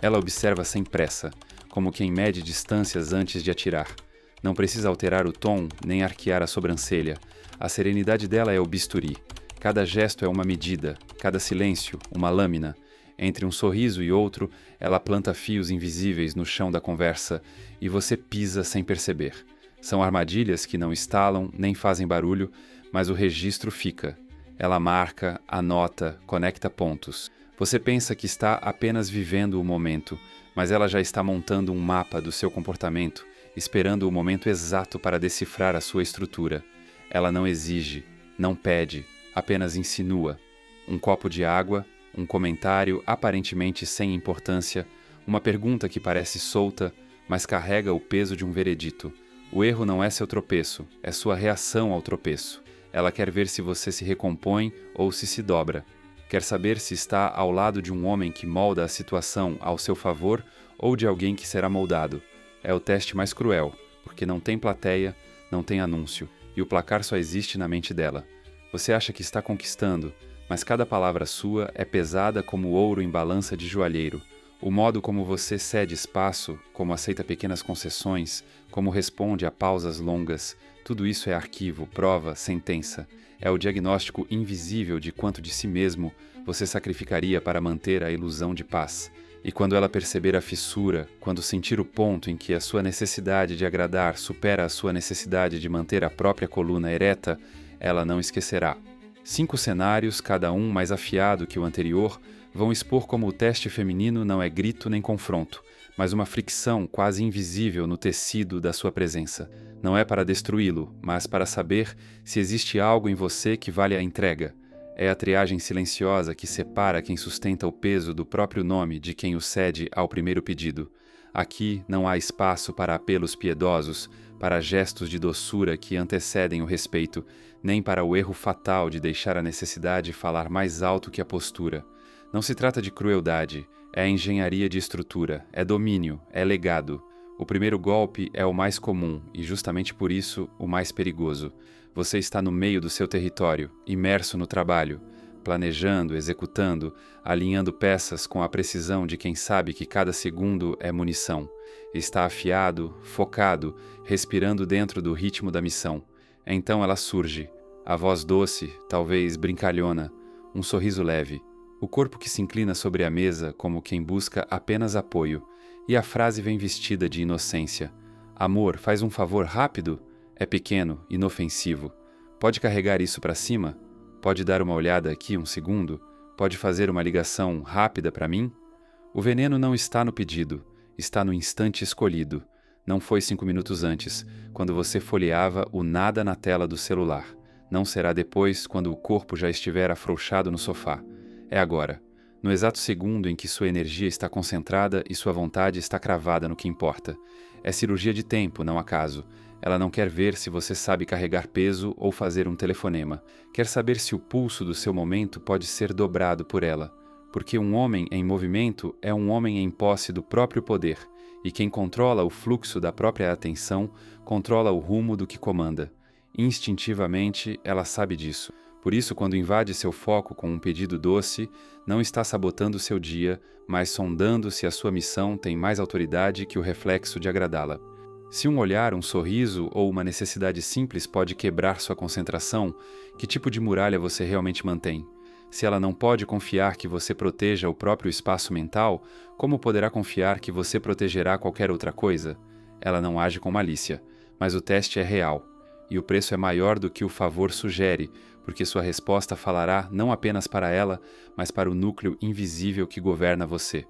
Ela observa sem pressa, como quem mede distâncias antes de atirar. Não precisa alterar o tom, nem arquear a sobrancelha. A serenidade dela é o bisturi. Cada gesto é uma medida, cada silêncio, uma lâmina. Entre um sorriso e outro, ela planta fios invisíveis no chão da conversa e você pisa sem perceber. São armadilhas que não estalam nem fazem barulho, mas o registro fica. Ela marca, anota, conecta pontos. Você pensa que está apenas vivendo o momento, mas ela já está montando um mapa do seu comportamento, esperando o momento exato para decifrar a sua estrutura. Ela não exige, não pede, apenas insinua. Um copo de água, um comentário aparentemente sem importância, uma pergunta que parece solta, mas carrega o peso de um veredito. O erro não é seu tropeço, é sua reação ao tropeço. Ela quer ver se você se recompõe ou se dobra. Quer saber se está ao lado de um homem que molda a situação ao seu favor ou de alguém que será moldado. É o teste mais cruel, porque não tem plateia, não tem anúncio, e o placar só existe na mente dela. Você acha que está conquistando, mas cada palavra sua é pesada como ouro em balança de joalheiro. O modo como você cede espaço, como aceita pequenas concessões, como responde a pausas longas, tudo isso é arquivo, prova, sentença. É o diagnóstico invisível de quanto de si mesmo você sacrificaria para manter a ilusão de paz. E quando ela perceber a fissura, quando sentir o ponto em que a sua necessidade de agradar supera a sua necessidade de manter a própria coluna ereta, ela não esquecerá. 5 cenários, cada um mais afiado que o anterior, vão expor como o teste feminino não é grito nem confronto, mas uma fricção quase invisível no tecido da sua presença. Não é para destruí-lo, mas para saber se existe algo em você que vale a entrega. É a triagem silenciosa que separa quem sustenta o peso do próprio nome de quem o cede ao primeiro pedido. Aqui não há espaço para apelos piedosos, para gestos de doçura que antecedem o respeito, nem para o erro fatal de deixar a necessidade falar mais alto que a postura. Não se trata de crueldade, é engenharia de estrutura, é domínio, é legado. O primeiro golpe é o mais comum e, justamente por isso, o mais perigoso. Você está no meio do seu território, imerso no trabalho, planejando, executando, alinhando peças com a precisão de quem sabe que cada segundo é munição. Está afiado, focado, respirando dentro do ritmo da missão. Então ela surge, a voz doce, talvez brincalhona, um sorriso leve. O corpo que se inclina sobre a mesa como quem busca apenas apoio, e a frase vem vestida de inocência. Amor, faz um favor rápido? É pequeno, inofensivo. Pode carregar isso para cima? Pode dar uma olhada aqui um segundo? Pode fazer uma ligação rápida para mim? O veneno não está no pedido, está no instante escolhido. Não foi 5 minutos antes, quando você folheava o nada na tela do celular. Não será depois, quando o corpo já estiver afrouxado no sofá. É agora, no exato segundo em que sua energia está concentrada e sua vontade está cravada no que importa. É cirurgia de tempo, não acaso. Ela não quer ver se você sabe carregar peso ou fazer um telefonema. Quer saber se o pulso do seu momento pode ser dobrado por ela. Porque um homem em movimento é um homem em posse do próprio poder, e quem controla o fluxo da própria atenção, controla o rumo do que comanda. Instintivamente, ela sabe disso. Por isso, quando invade seu foco com um pedido doce, não está sabotando seu dia, mas sondando se a sua missão tem mais autoridade que o reflexo de agradá-la. Se um olhar, um sorriso ou uma necessidade simples pode quebrar sua concentração, que tipo de muralha você realmente mantém? Se ela não pode confiar que você proteja o próprio espaço mental, como poderá confiar que você protegerá qualquer outra coisa? Ela não age com malícia, mas o teste é real, e o preço é maior do que o favor sugere, porque sua resposta falará não apenas para ela, mas para o núcleo invisível que governa você.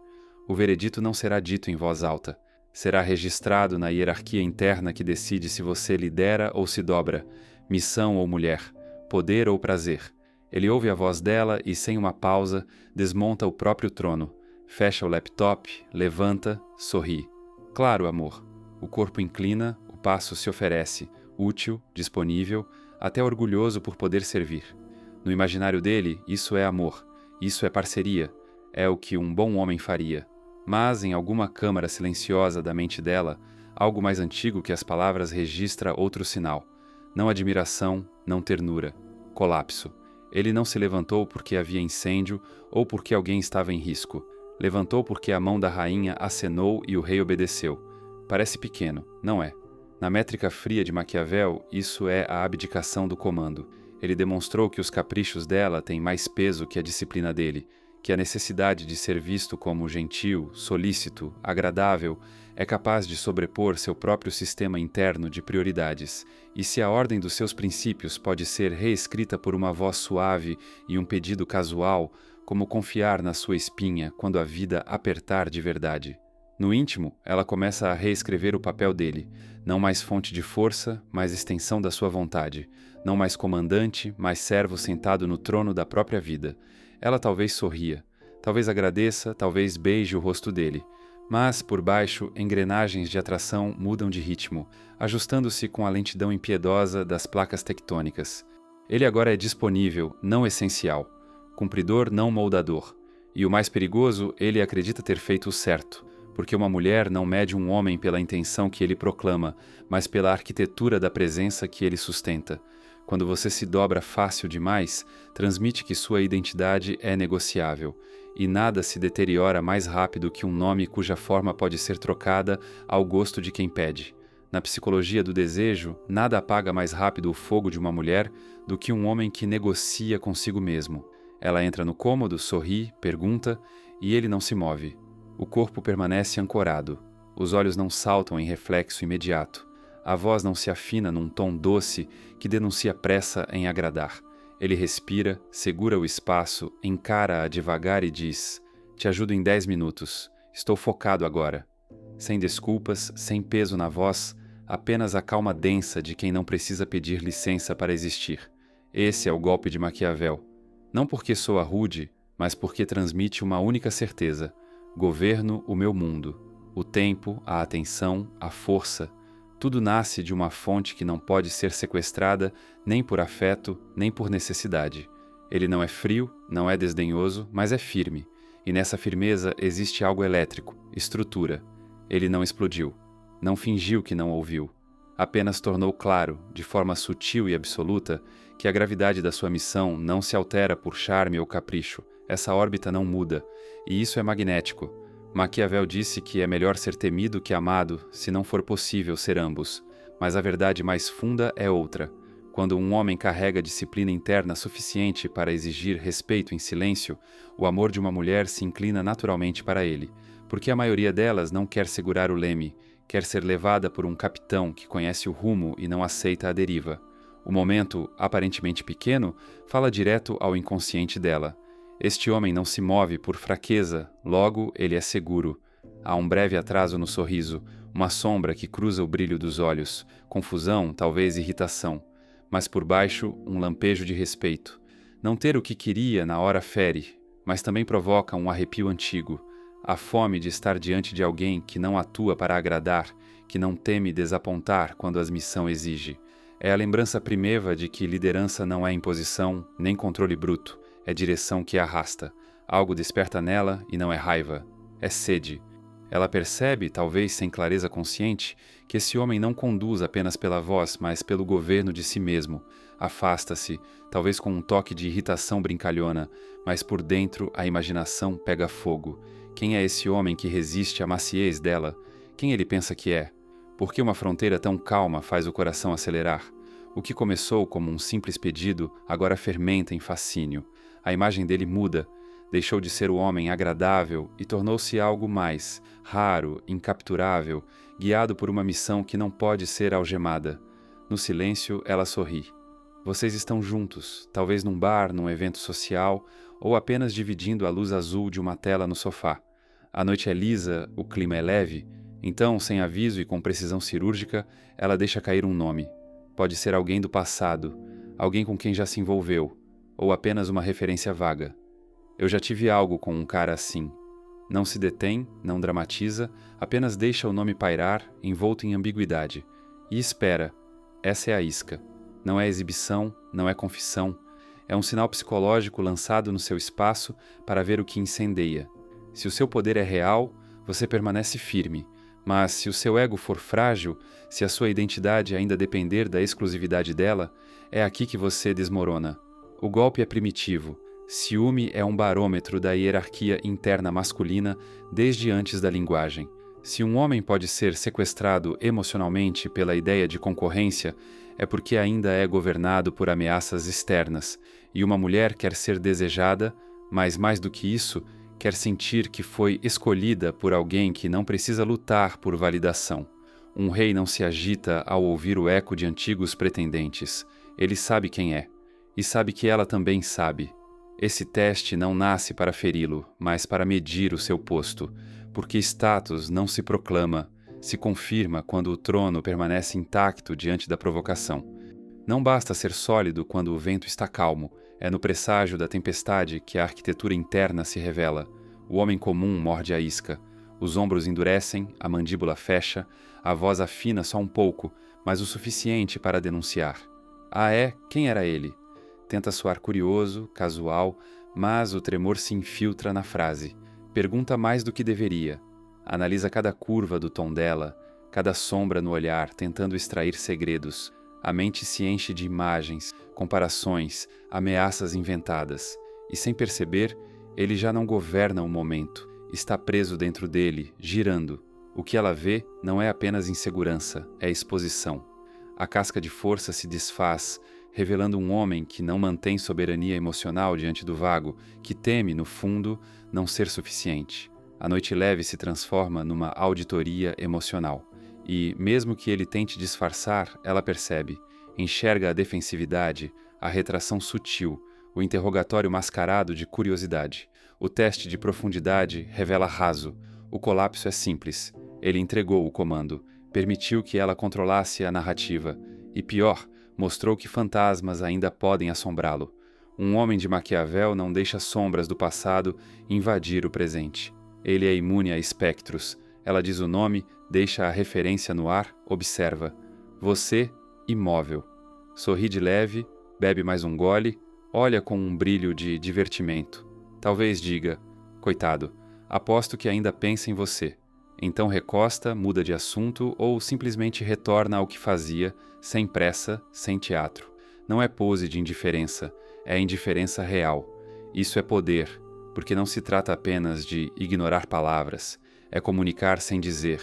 O veredito não será dito em voz alta. Será registrado na hierarquia interna que decide se você lidera ou se dobra, missão ou mulher, poder ou prazer. Ele ouve a voz dela e, sem uma pausa, desmonta o próprio trono, fecha o laptop, levanta, sorri. Claro, amor. O corpo inclina, o passo se oferece, útil, disponível, até orgulhoso por poder servir. No imaginário dele, isso é amor, isso é parceria, é o que um bom homem faria. Mas, em alguma câmara silenciosa da mente dela, algo mais antigo que as palavras registra outro sinal. Não admiração, não ternura. Colapso. Ele não se levantou porque havia incêndio ou porque alguém estava em risco. Levantou porque a mão da rainha acenou e o rei obedeceu. Parece pequeno, não é? Na métrica fria de Maquiavel, isso é a abdicação do comando. Ele demonstrou que os caprichos dela têm mais peso que a disciplina dele, que a necessidade de ser visto como gentil, solícito, agradável, é capaz de sobrepor seu próprio sistema interno de prioridades. E se a ordem dos seus princípios pode ser reescrita por uma voz suave e um pedido casual, como confiar na sua espinha quando a vida apertar de verdade. No íntimo, ela começa a reescrever o papel dele, não mais fonte de força, mas extensão da sua vontade, não mais comandante, mas servo sentado no trono da própria vida. Ela talvez sorria, talvez agradeça, talvez beije o rosto dele, mas, por baixo, engrenagens de atração mudam de ritmo, ajustando-se com a lentidão impiedosa das placas tectônicas. Ele agora é disponível, não essencial, cumpridor, não moldador. E o mais perigoso, ele acredita ter feito o certo, porque uma mulher não mede um homem pela intenção que ele proclama, mas pela arquitetura da presença que ele sustenta. Quando você se dobra fácil demais, transmite que sua identidade é negociável, e nada se deteriora mais rápido que um nome cuja forma pode ser trocada ao gosto de quem pede. Na psicologia do desejo, nada apaga mais rápido o fogo de uma mulher do que um homem que negocia consigo mesmo. Ela entra no cômodo, sorri, pergunta, e ele não se move. O corpo permanece ancorado. Os olhos não saltam em reflexo imediato. A voz não se afina num tom doce que denuncia pressa em agradar. Ele respira, segura o espaço, encara-a devagar e diz: "Te ajudo em 10 minutos. Estou focado agora." Sem desculpas, sem peso na voz, apenas a calma densa de quem não precisa pedir licença para existir. Esse é o golpe de Maquiavel. Não porque soa rude, mas porque transmite uma única certeza: governo o meu mundo. O tempo, a atenção, a força, tudo nasce de uma fonte que não pode ser sequestrada nem por afeto, nem por necessidade. Ele não é frio, não é desdenhoso, mas é firme. E nessa firmeza existe algo elétrico, estrutura. Ele não explodiu, não fingiu que não ouviu. Apenas tornou claro, de forma sutil e absoluta, que a gravidade da sua missão não se altera por charme ou capricho. Essa órbita não muda, e isso é magnético. Maquiavel disse que é melhor ser temido que amado, se não for possível ser ambos. Mas a verdade mais funda é outra. Quando um homem carrega disciplina interna suficiente para exigir respeito em silêncio, o amor de uma mulher se inclina naturalmente para ele, porque a maioria delas não quer segurar o leme, quer ser levada por um capitão que conhece o rumo e não aceita a deriva. O momento, aparentemente pequeno, fala direto ao inconsciente dela. Este homem não se move por fraqueza, logo ele é seguro. Há um breve atraso no sorriso, uma sombra que cruza o brilho dos olhos, confusão, talvez irritação, mas por baixo um lampejo de respeito. Não ter o que queria na hora fere, mas também provoca um arrepio antigo, a fome de estar diante de alguém que não atua para agradar, que não teme desapontar quando a missão exige. É a lembrança primeva de que liderança não é imposição, nem controle bruto. É direção que arrasta. Algo desperta nela e não é raiva. É sede. Ela percebe, talvez sem clareza consciente, que esse homem não conduz apenas pela voz, mas pelo governo de si mesmo. Afasta-se, talvez com um toque de irritação brincalhona, mas por dentro a imaginação pega fogo. Quem é esse homem que resiste à maciez dela? Quem ele pensa que é? Por que uma fronteira tão calma faz o coração acelerar? O que começou como um simples pedido, agora fermenta em fascínio. A imagem dele muda, deixou de ser o homem agradável e tornou-se algo mais, raro, incapturável, guiado por uma missão que não pode ser algemada. No silêncio, ela sorri. Vocês estão juntos, talvez num bar, num evento social, ou apenas dividindo a luz azul de uma tela no sofá. A noite é lisa, o clima é leve, então, sem aviso e com precisão cirúrgica, ela deixa cair um nome. Pode ser alguém do passado, alguém com quem já se envolveu, ou apenas uma referência vaga. Eu já tive algo com um cara assim. Não se detém, não dramatiza, apenas deixa o nome pairar, envolto em ambiguidade. E espera. Essa é a isca. Não é exibição, não é confissão. É um sinal psicológico lançado no seu espaço para ver o que incendeia. Se o seu poder é real, você permanece firme. Mas se o seu ego for frágil, se a sua identidade ainda depender da exclusividade dela, é aqui que você desmorona. O golpe é primitivo. Ciúme é um barômetro da hierarquia interna masculina desde antes da linguagem. Se um homem pode ser sequestrado emocionalmente pela ideia de concorrência, é porque ainda é governado por ameaças externas, e uma mulher quer ser desejada, mas mais do que isso, quer sentir que foi escolhida por alguém que não precisa lutar por validação. Um rei não se agita ao ouvir o eco de antigos pretendentes. Ele sabe quem é, e sabe que ela também sabe. Esse teste não nasce para feri-lo, mas para medir o seu posto, porque status não se proclama, se confirma quando o trono permanece intacto diante da provocação. Não basta ser sólido quando o vento está calmo, é no presságio da tempestade que a arquitetura interna se revela. O homem comum morde a isca, os ombros endurecem, a mandíbula fecha, a voz afina só um pouco, mas o suficiente para denunciar. Ah é? Quem era ele? Tenta soar curioso, casual, mas o tremor se infiltra na frase. Pergunta mais do que deveria. Analisa cada curva do tom dela, cada sombra no olhar, tentando extrair segredos. A mente se enche de imagens, comparações, ameaças inventadas. E sem perceber, ele já não governa o momento. Está preso dentro dele, girando. O que ela vê não é apenas insegurança, é exposição. A casca de força se desfaz, revelando um homem que não mantém soberania emocional diante do vago, que teme, no fundo, não ser suficiente. A noite leve se transforma numa auditoria emocional. E, mesmo que ele tente disfarçar, ela percebe. Enxerga a defensividade, a retração sutil, o interrogatório mascarado de curiosidade. O teste de profundidade revela raso. O colapso é simples. Ele entregou o comando, permitiu que ela controlasse a narrativa. E pior, mostrou que fantasmas ainda podem assombrá-lo. Um homem de Maquiavel não deixa sombras do passado invadir o presente. Ele é imune a espectros. Ela diz o nome, deixa a referência no ar, observa. Você, imóvel. Sorri de leve, bebe mais um gole, olha com um brilho de divertimento. Talvez diga, coitado, aposto que ainda pensa em você. Então recosta, muda de assunto ou simplesmente retorna ao que fazia, sem pressa, sem teatro. Não é pose de indiferença, é indiferença real. Isso é poder, porque não se trata apenas de ignorar palavras, é comunicar sem dizer.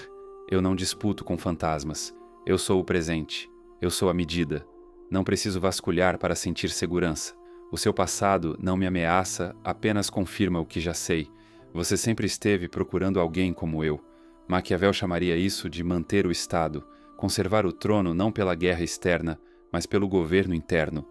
Eu não disputo com fantasmas. Eu sou o presente. Eu sou a medida. Não preciso vasculhar para sentir segurança. O seu passado não me ameaça, apenas confirma o que já sei. Você sempre esteve procurando alguém como eu. Maquiavel chamaria isso de manter o Estado, conservar o trono não pela guerra externa, mas pelo governo interno.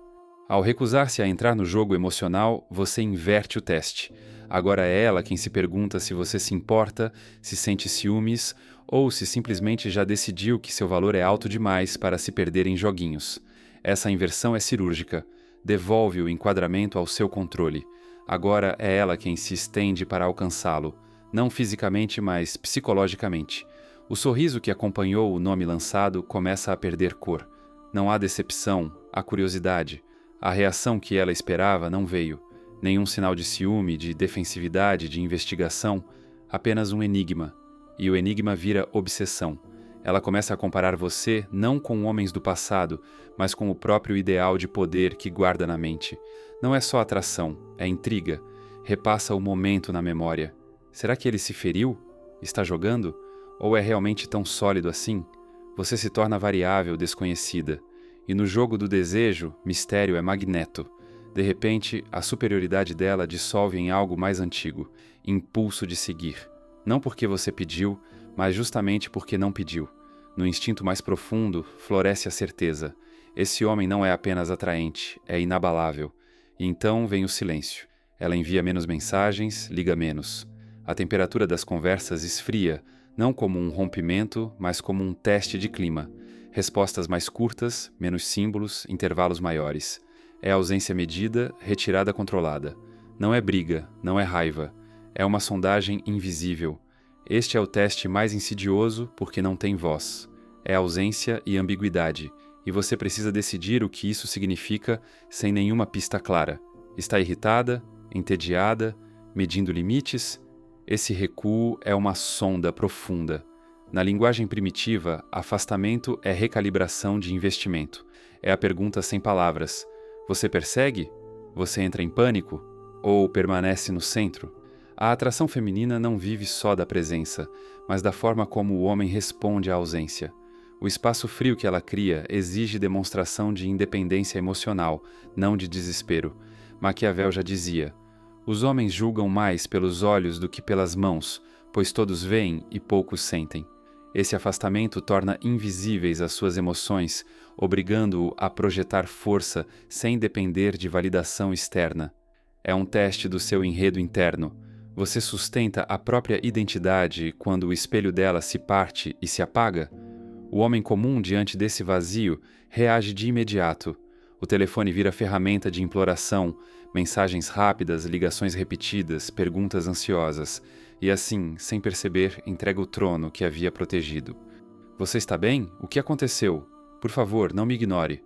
Ao recusar-se a entrar no jogo emocional, você inverte o teste. Agora é ela quem se pergunta se você se importa, se sente ciúmes ou se simplesmente já decidiu que seu valor é alto demais para se perder em joguinhos. Essa inversão é cirúrgica. Devolve o enquadramento ao seu controle. Agora é ela quem se estende para alcançá-lo. Não fisicamente, mas psicologicamente. O sorriso que acompanhou o nome lançado começa a perder cor. Não há decepção, há curiosidade. A reação que ela esperava não veio. Nenhum sinal de ciúme, de defensividade, de investigação. Apenas um enigma. E o enigma vira obsessão. Ela começa a comparar você não com homens do passado, mas com o próprio ideal de poder que guarda na mente. Não é só atração, é intriga. Repassa o momento na memória. Será que ele se feriu? Está jogando? Ou é realmente tão sólido assim? Você se torna variável desconhecida. E no jogo do desejo, mistério é magneto. De repente, a superioridade dela dissolve em algo mais antigo, impulso de seguir. Não porque você pediu, mas justamente porque não pediu. No instinto mais profundo, floresce a certeza. Esse homem não é apenas atraente, é inabalável. E então vem o silêncio. Ela envia menos mensagens, liga menos. A temperatura das conversas esfria, não como um rompimento, mas como um teste de clima. Respostas mais curtas, menos símbolos, intervalos maiores. É ausência medida, retirada controlada. Não é briga, não é raiva. É uma sondagem invisível. Este é o teste mais insidioso porque não tem voz. É ausência e ambiguidade, e você precisa decidir o que isso significa sem nenhuma pista clara. Está irritada? Entediada? Medindo limites? Esse recuo é uma sonda profunda. Na linguagem primitiva, afastamento é recalibração de investimento. É a pergunta sem palavras. Você persegue? Você entra em pânico? ou permanece no centro? A atração feminina não vive só da presença, mas da forma como o homem responde à ausência. O espaço frio que ela cria exige demonstração de independência emocional, não de desespero. Maquiavel já dizia: os homens julgam mais pelos olhos do que pelas mãos, pois todos veem e poucos sentem. Esse afastamento torna invisíveis as suas emoções, obrigando-o a projetar força sem depender de validação externa. É um teste do seu enredo interno. Você sustenta a própria identidade quando o espelho dela se parte e se apaga? O homem comum, diante desse vazio, reage de imediato. O telefone vira ferramenta de imploração, mensagens rápidas, ligações repetidas, perguntas ansiosas, e assim, sem perceber, entrega o trono que havia protegido. Você está bem? O que aconteceu? Por favor, não me ignore.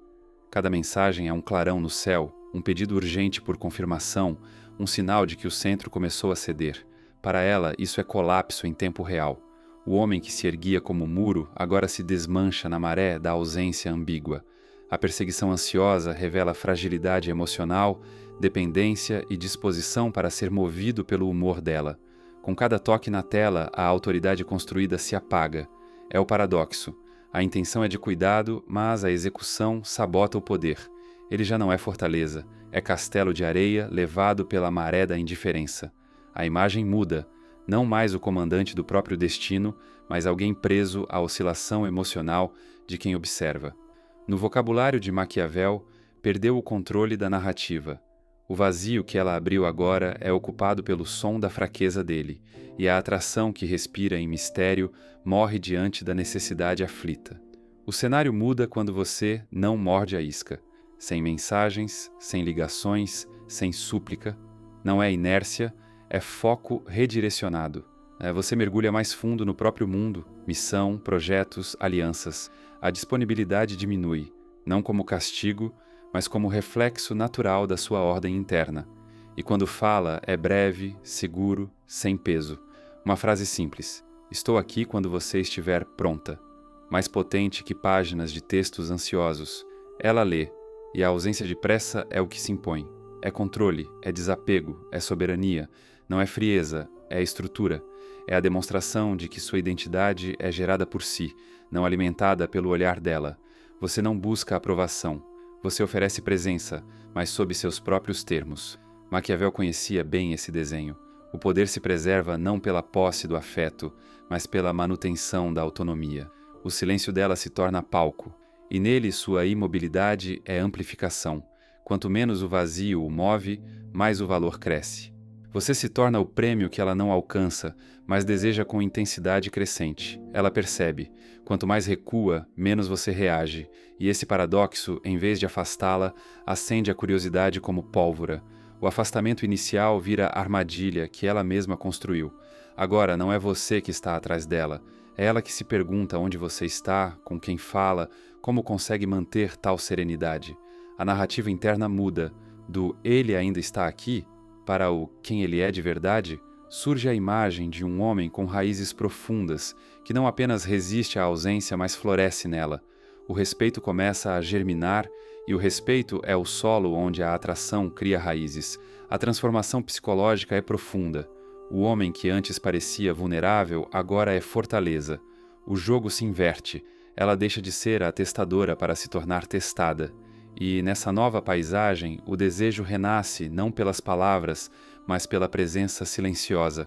Cada mensagem é um clarão no céu, um pedido urgente por confirmação, um sinal de que o centro começou a ceder. Para ela, isso é colapso em tempo real. O homem que se erguia como muro agora se desmancha na maré da ausência ambígua. A perseguição ansiosa revela fragilidade emocional, dependência e disposição para ser movido pelo humor dela. Com cada toque na tela, a autoridade construída se apaga. É o paradoxo. A intenção é de cuidado, mas a execução sabota o poder. Ele já não é fortaleza, é castelo de areia levado pela maré da indiferença. A imagem muda, não mais o comandante do próprio destino, mas alguém preso à oscilação emocional de quem observa. No vocabulário de Maquiavel, perdeu o controle da narrativa. O vazio que ela abriu agora é ocupado pelo som da fraqueza dele, e a atração que respira em mistério morre diante da necessidade aflita. O cenário muda quando você não morde a isca. Sem mensagens, sem ligações, sem súplica. Não é inércia, é foco redirecionado. Você mergulha mais fundo no próprio mundo, missão, projetos, alianças. A disponibilidade diminui, não como castigo, mas como reflexo natural da sua ordem interna. E quando fala, é breve, seguro, sem peso. Uma frase simples: estou aqui quando você estiver pronta. Mais potente que páginas de textos ansiosos. Ela lê, e a ausência de pressa é o que se impõe. É controle, é desapego, é soberania. Não é frieza, é estrutura. É a demonstração de que sua identidade é gerada por si, não alimentada pelo olhar dela. Você não busca aprovação. Você oferece presença, mas sob seus próprios termos. Maquiavel conhecia bem esse desenho. O poder se preserva não pela posse do afeto, mas pela manutenção da autonomia. O silêncio dela se torna palco, e nele sua imobilidade é amplificação. Quanto menos o vazio o move, mais o valor cresce. Você se torna o prêmio que ela não alcança, mas deseja com intensidade crescente. Ela percebe. Quanto mais recua, menos você reage. E esse paradoxo, em vez de afastá-la, acende a curiosidade como pólvora. O afastamento inicial vira armadilha que ela mesma construiu. Agora não é você que está atrás dela. É ela que se pergunta onde você está, com quem fala, como consegue manter tal serenidade. A narrativa interna muda. Do ele ainda está aqui para o quem ele é de verdade, surge a imagem de um homem com raízes profundas, que não apenas resiste à ausência, mas floresce nela. O respeito começa a germinar, e o respeito é o solo onde a atração cria raízes. A transformação psicológica é profunda. O homem que antes parecia vulnerável, agora é fortaleza. O jogo se inverte. Ela deixa de ser a testadora para se tornar testada. E, nessa nova paisagem, o desejo renasce não pelas palavras, mas pela presença silenciosa.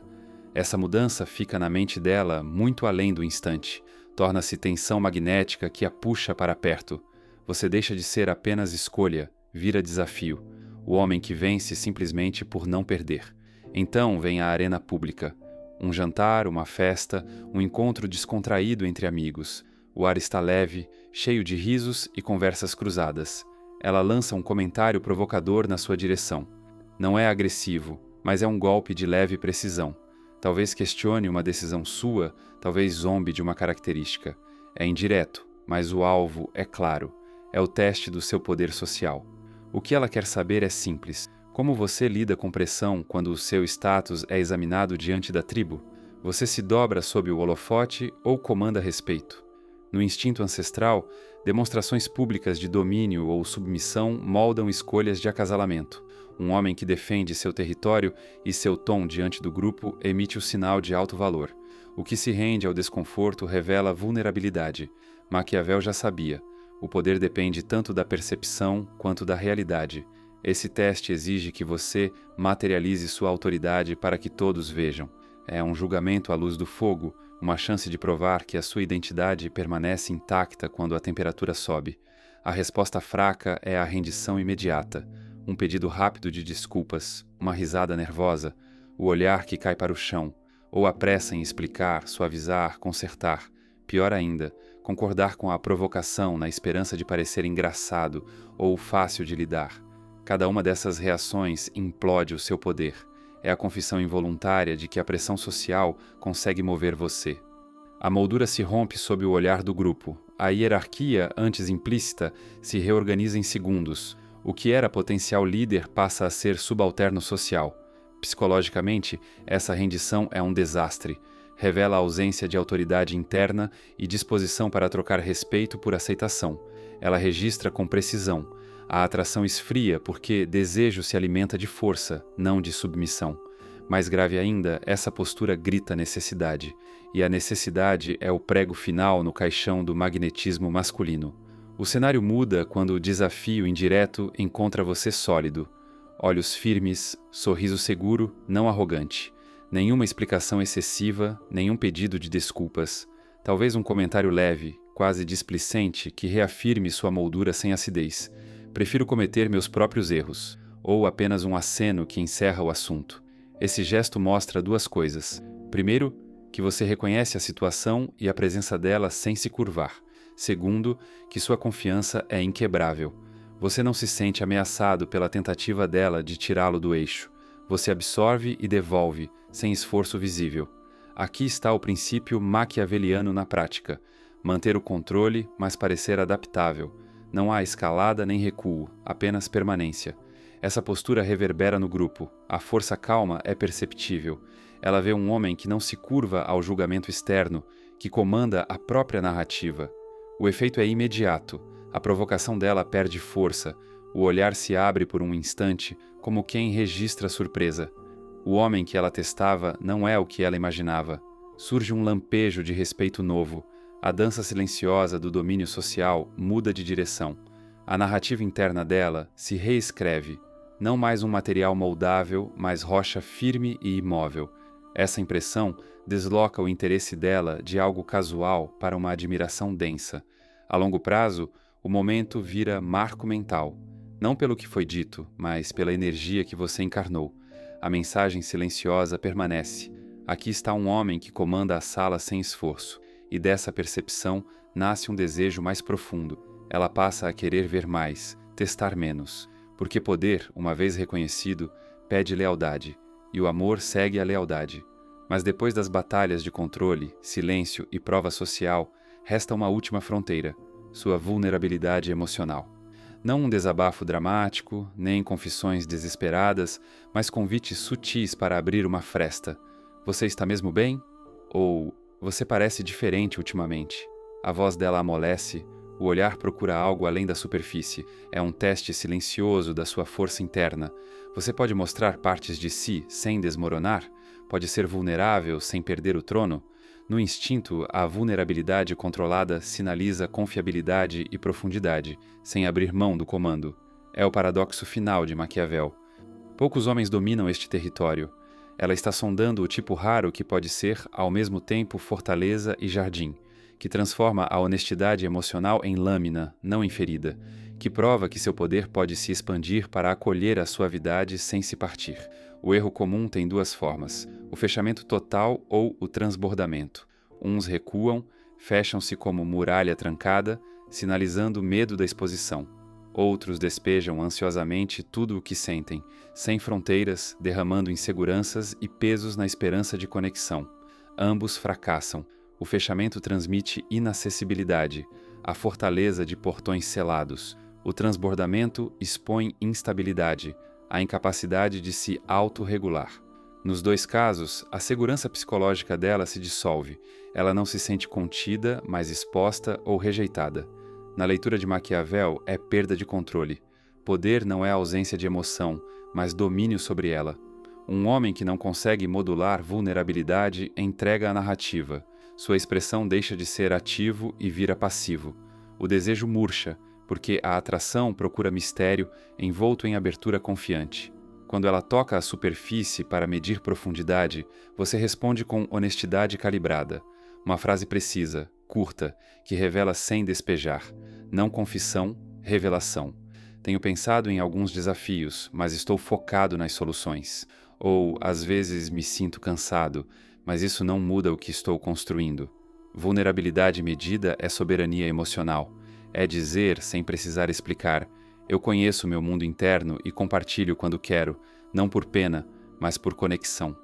Essa mudança fica na mente dela muito além do instante. Torna-se tensão magnética que a puxa para perto. Você deixa de ser apenas escolha, vira desafio. O homem que vence simplesmente por não perder. Então vem a arena pública. Um jantar, uma festa, um encontro descontraído entre amigos. O ar está leve, cheio de risos e conversas cruzadas. Ela lança um comentário provocador na sua direção. Não é agressivo, mas é um golpe de leve precisão. Talvez questione uma decisão sua, talvez zombe de uma característica. É indireto, mas o alvo é claro. É o teste do seu poder social. O que ela quer saber é simples. Como você lida com pressão quando o seu status é examinado diante da tribo? Você se dobra sob o holofote ou comanda respeito? No instinto ancestral, demonstrações públicas de domínio ou submissão moldam escolhas de acasalamento. Um homem que defende seu território e seu tom diante do grupo emite o sinal de alto valor. O que se rende ao desconforto revela vulnerabilidade. Maquiavel já sabia. O poder depende tanto da percepção quanto da realidade. Esse teste exige que você materialize sua autoridade para que todos vejam. É um julgamento à luz do fogo, uma chance de provar que a sua identidade permanece intacta quando a temperatura sobe. A resposta fraca é a rendição imediata. Um pedido rápido de desculpas, uma risada nervosa, o olhar que cai para o chão, ou a pressa em explicar, suavizar, consertar. Pior ainda, concordar com a provocação na esperança de parecer engraçado ou fácil de lidar. Cada uma dessas reações implode o seu poder. É a confissão involuntária de que a pressão social consegue mover você. A moldura se rompe sob o olhar do grupo. A hierarquia, antes implícita, se reorganiza em segundos. O que era potencial líder passa a ser subalterno social. Psicologicamente, essa rendição é um desastre. Revela a ausência de autoridade interna e disposição para trocar respeito por aceitação. Ela registra com precisão. A atração esfria porque desejo se alimenta de força, não de submissão. Mais grave ainda, essa postura grita necessidade. E a necessidade é o prego final no caixão do magnetismo masculino. O cenário muda quando o desafio indireto encontra você sólido. Olhos firmes, sorriso seguro, não arrogante. Nenhuma explicação excessiva, nenhum pedido de desculpas. Talvez um comentário leve, quase displicente, que reafirme sua moldura sem acidez. Prefiro cometer meus próprios erros. Ou apenas um aceno que encerra o assunto. Esse gesto mostra duas coisas. Primeiro, que você reconhece a situação e a presença dela sem se curvar. Segundo, que sua confiança é inquebrável. Você não se sente ameaçado pela tentativa dela de tirá-lo do eixo. Você absorve e devolve, sem esforço visível. Aqui está o princípio maquiaveliano na prática. Manter o controle, mas parecer adaptável. Não há escalada nem recuo, apenas permanência. Essa postura reverbera no grupo. A força calma é perceptível. Ela vê um homem que não se curva ao julgamento externo, que comanda a própria narrativa. O efeito é imediato. A provocação dela perde força. O olhar se abre por um instante, como quem registra surpresa. O homem que ela testava não é o que ela imaginava. Surge um lampejo de respeito novo. A dança silenciosa do domínio social muda de direção. A narrativa interna dela se reescreve. Não mais um material moldável, mas rocha firme e imóvel. Essa impressão desloca o interesse dela de algo casual para uma admiração densa. A longo prazo, o momento vira marco mental. Não pelo que foi dito, mas pela energia que você encarnou. A mensagem silenciosa permanece. Aqui está um homem que comanda a sala sem esforço. E dessa percepção nasce um desejo mais profundo. Ela passa a querer ver mais, testar menos. Porque poder, uma vez reconhecido, pede lealdade. E o amor segue a lealdade. Mas depois das batalhas de controle, silêncio e prova social, resta uma última fronteira, sua vulnerabilidade emocional. Não um desabafo dramático, nem confissões desesperadas, mas convites sutis para abrir uma fresta. Você está mesmo bem? Ou você parece diferente ultimamente? A voz dela amolece, o olhar procura algo além da superfície. É um teste silencioso da sua força interna. Você pode mostrar partes de si sem desmoronar? Pode ser vulnerável sem perder o trono? No instinto, a vulnerabilidade controlada sinaliza confiabilidade e profundidade, sem abrir mão do comando. É o paradoxo final de Maquiavel. Poucos homens dominam este território. Ela está sondando o tipo raro que pode ser, ao mesmo tempo, fortaleza e jardim, que transforma a honestidade emocional em lâmina, não em ferida, que prova que seu poder pode se expandir para acolher a suavidade sem se partir. O erro comum tem duas formas, o fechamento total ou o transbordamento. Uns recuam, fecham-se como muralha trancada, sinalizando medo da exposição. Outros despejam ansiosamente tudo o que sentem, sem fronteiras, derramando inseguranças e pesos na esperança de conexão. Ambos fracassam. O fechamento transmite inacessibilidade, a fortaleza de portões selados. O transbordamento expõe instabilidade, a incapacidade de se autorregular. Nos dois casos, a segurança psicológica dela se dissolve. Ela não se sente contida, mas exposta ou rejeitada. Na leitura de Maquiavel, é perda de controle. Poder não é ausência de emoção, mas domínio sobre ela. Um homem que não consegue modular vulnerabilidade entrega a narrativa. Sua expressão deixa de ser ativo e vira passivo. O desejo murcha, porque a atração procura mistério envolto em abertura confiante. Quando ela toca a superfície para medir profundidade, você responde com honestidade calibrada. Uma frase precisa, curta, que revela sem despejar. Não confissão, revelação. Tenho pensado em alguns desafios, mas estou focado nas soluções. Ou, às vezes, me sinto cansado, mas isso não muda o que estou construindo. Vulnerabilidade medida é soberania emocional. É dizer, sem precisar explicar, eu conheço meu mundo interno e compartilho quando quero, não por pena, mas por conexão.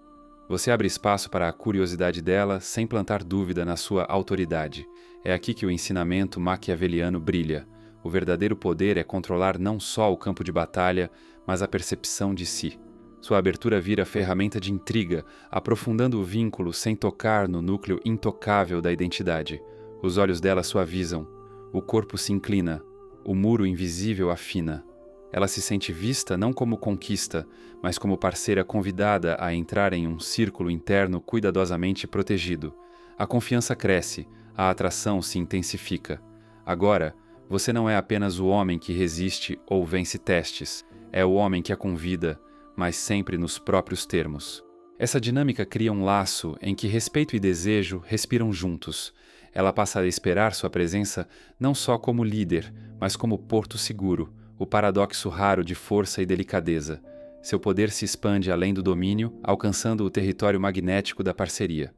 Você abre espaço para a curiosidade dela sem plantar dúvida na sua autoridade. É aqui que o ensinamento maquiaveliano brilha. O verdadeiro poder é controlar não só o campo de batalha, mas a percepção de si. Sua abertura vira ferramenta de intriga, aprofundando o vínculo sem tocar no núcleo intocável da identidade. Os olhos dela suavizam, o corpo se inclina, o muro invisível afina. Ela se sente vista não como conquista, mas como parceira convidada a entrar em um círculo interno cuidadosamente protegido. A confiança cresce, a atração se intensifica. Agora, você não é apenas o homem que resiste ou vence testes, é o homem que a convida, mas sempre nos próprios termos. Essa dinâmica cria um laço em que respeito e desejo respiram juntos. Ela passa a esperar sua presença não só como líder, mas como porto seguro, o paradoxo raro de força e delicadeza. Seu poder se expande além do domínio, alcançando o território magnético da parceria.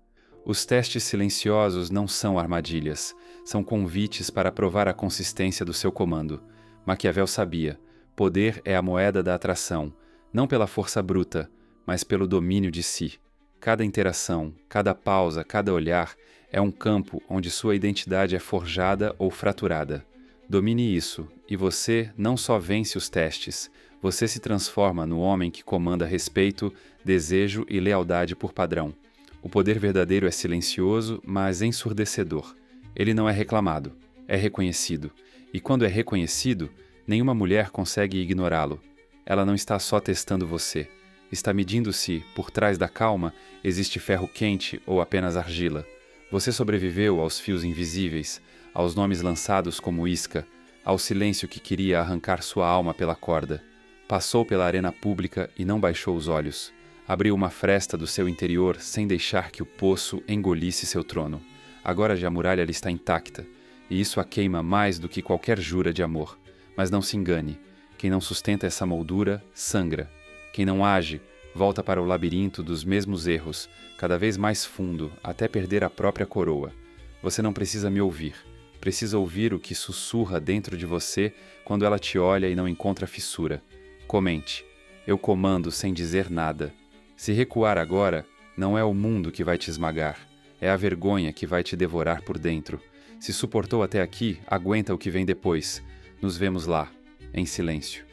Os testes silenciosos não são armadilhas, são convites para provar a consistência do seu comando. Maquiavel sabia, poder é a moeda da atração, não pela força bruta, mas pelo domínio de si. Cada interação, cada pausa, cada olhar é um campo onde sua identidade é forjada ou fraturada. Domine isso, e você não só vence os testes, você se transforma no homem que comanda respeito, desejo e lealdade por padrão. O poder verdadeiro é silencioso, mas ensurdecedor. Ele não é reclamado, é reconhecido. E quando é reconhecido, nenhuma mulher consegue ignorá-lo. Ela não está só testando você. Está medindo se, por trás da calma, existe ferro quente ou apenas argila. Você sobreviveu aos fios invisíveis, aos nomes lançados como isca, ao silêncio que queria arrancar sua alma pela corda. Passou pela arena pública e não baixou os olhos. Abriu uma fresta do seu interior sem deixar que o poço engolisse seu trono. Agora a muralha lhe está intacta, e isso a queima mais do que qualquer jura de amor. Mas não se engane, quem não sustenta essa moldura, sangra. Quem não age, volta para o labirinto dos mesmos erros, cada vez mais fundo, até perder a própria coroa. Você não precisa me ouvir. Precisa ouvir o que sussurra dentro de você quando ela te olha e não encontra fissura. Comente. Eu comando sem dizer nada. Se recuar agora, não é o mundo que vai te esmagar. É a vergonha que vai te devorar por dentro. Se suportou até aqui, aguenta o que vem depois. Nos vemos lá, em silêncio.